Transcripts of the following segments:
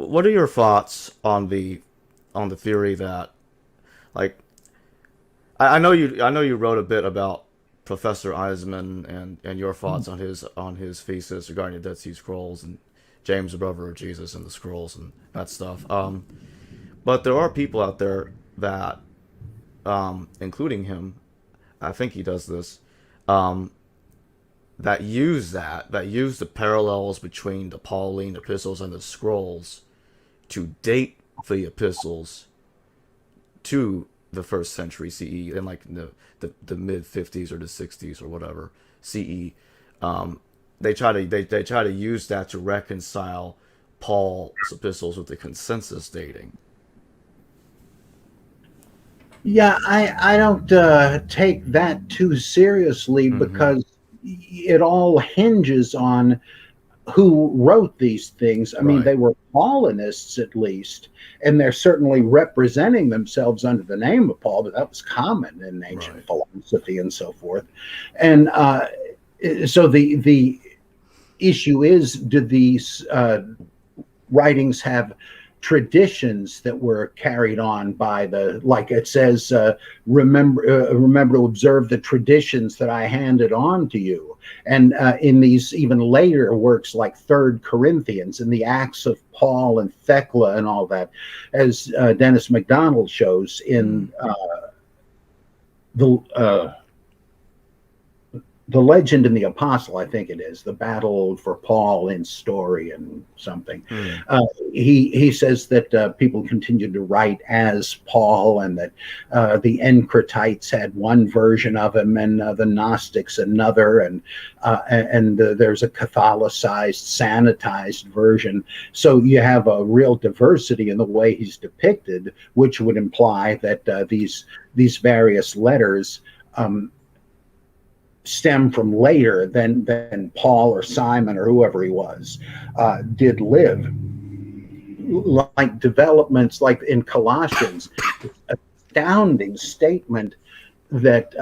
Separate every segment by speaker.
Speaker 1: what are your thoughts on the theory that, like, I know you wrote a bit about Professor Eisman and your thoughts on his thesis regarding the Dead Sea Scrolls and James, the brother of Jesus, and the scrolls and that stuff. But there are people out there that, including him, I think he does this, that use the parallels between the Pauline epistles and the scrolls to date the epistles to the first century CE in like the mid 50s or the 60s or whatever CE. They try to use that to reconcile Paul's epistles with the consensus dating.
Speaker 2: Yeah, I don't take that too seriously
Speaker 1: Mm-hmm.
Speaker 2: because it all hinges on who wrote these things. I mean,
Speaker 1: Right.
Speaker 2: they were Paulinists at least, and they're certainly representing themselves under the name of Paul, but that was common in ancient
Speaker 1: Right.
Speaker 2: philosophy and so forth. And so the issue is, did these writings have traditions that were carried on by the, like it says, remember to observe the traditions that I handed on to you. And in these even later works like Third Corinthians and the Acts of Paul and Thecla and all that, as Dennis MacDonald shows in the the Legend and the Apostle, I think it is, the battle for Paul in story and something.
Speaker 1: Mm.
Speaker 2: He says that people continued to write as Paul, and that the Encratites had one version of him, and the Gnostics another, and there's a Catholicized, sanitized version. So you have a real diversity in the way he's depicted, which would imply that these various letters stem from later than Paul or Simon or whoever he was did live. Like developments like in Colossians, astounding statement that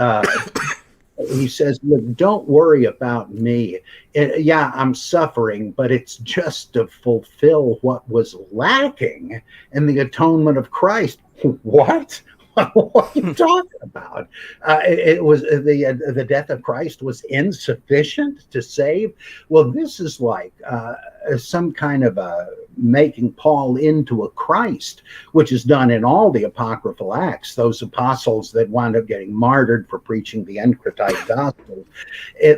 Speaker 2: he says, look, don't worry about me. Yeah, I'm suffering, but it's just to fulfill what was lacking in the atonement of Christ. What? What are you talking about? It was the death of Christ was insufficient to save. Well, this is like some kind of making Paul into a Christ, which is done in all the apocryphal Acts. Those apostles that wound up getting martyred for preaching the Encratite gospel.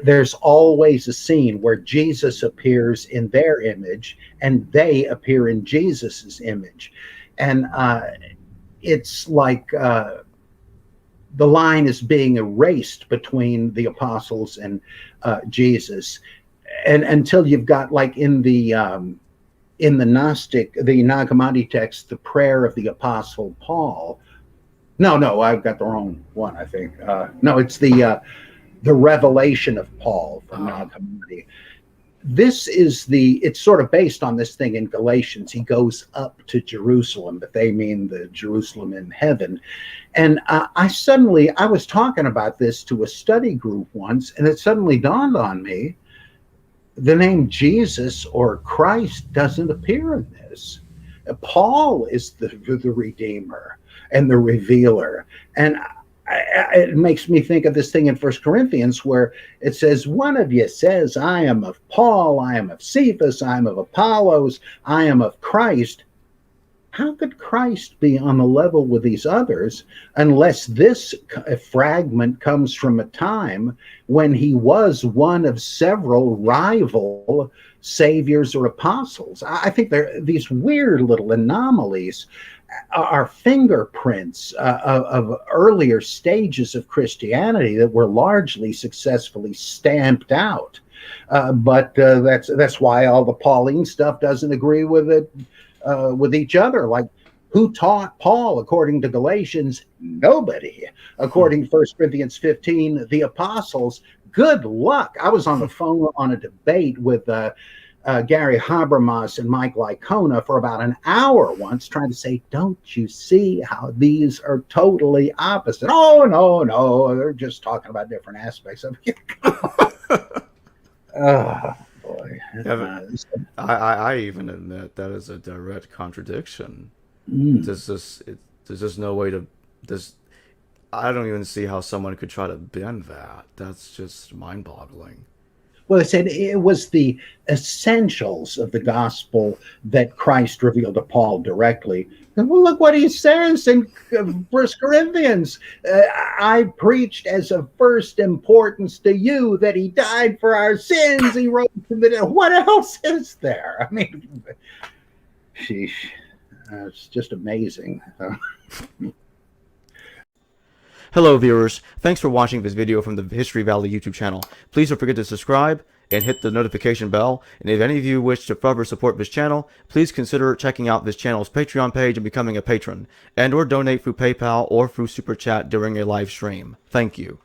Speaker 2: There's always a scene where Jesus appears in their image and they appear in Jesus's image, and it's like the line is being erased between the apostles and Jesus, and until you've got like in the Gnostic, the Nag Hammadi text, the prayer of the Apostle Paul. No, I've got the wrong one. I think no, it's the Revelation of Paul from Nag Hammadi. This is it's sort of based on this thing in Galatians. He goes up to Jerusalem, but they mean the Jerusalem in heaven. And I was talking about this to a study group once, and it suddenly dawned on me, the name Jesus or Christ doesn't appear in this. Paul is the Redeemer and the Revealer. And it makes me think of this thing in First Corinthians where it says, one of you says, I am of Paul, I am of Cephas, I am of Apollos, I am of Christ. How could Christ be on the level with these others unless this fragment comes from a time when he was one of several rival saviors or apostles? I think these weird little anomalies are fingerprints of earlier stages of Christianity that were largely successfully stamped out. But that's why all the Pauline stuff doesn't agree with it with each other. Like, who taught Paul according to Galatians? Nobody. According to 1 Corinthians 15, the apostles. Good luck. I was on the phone on a debate with Gary Habermas and Mike Licona for about an hour once, trying to say, don't you see how these are totally opposite? Oh, no, they're just talking about different aspects of it. Oh, boy.
Speaker 1: Yeah, I even admit that is a direct contradiction.
Speaker 2: Mm.
Speaker 1: There's just no way to this. I don't even see how someone could try to bend that. That's just mind-boggling.
Speaker 2: Well, they said it was the essentials of the gospel that Christ revealed to Paul directly. And well, look what he says in First Corinthians. I preached as of first importance to you that he died for our sins. He rose from the dead. What else is there? I mean, sheesh, it's just amazing.
Speaker 1: Hello viewers, thanks for watching this video from the History Valley YouTube channel. Please don't forget to subscribe and hit the notification bell. And if any of you wish to further support this channel, please consider checking out this channel's Patreon page and becoming a patron, and or donate through PayPal or through Super Chat during a live stream. Thank you.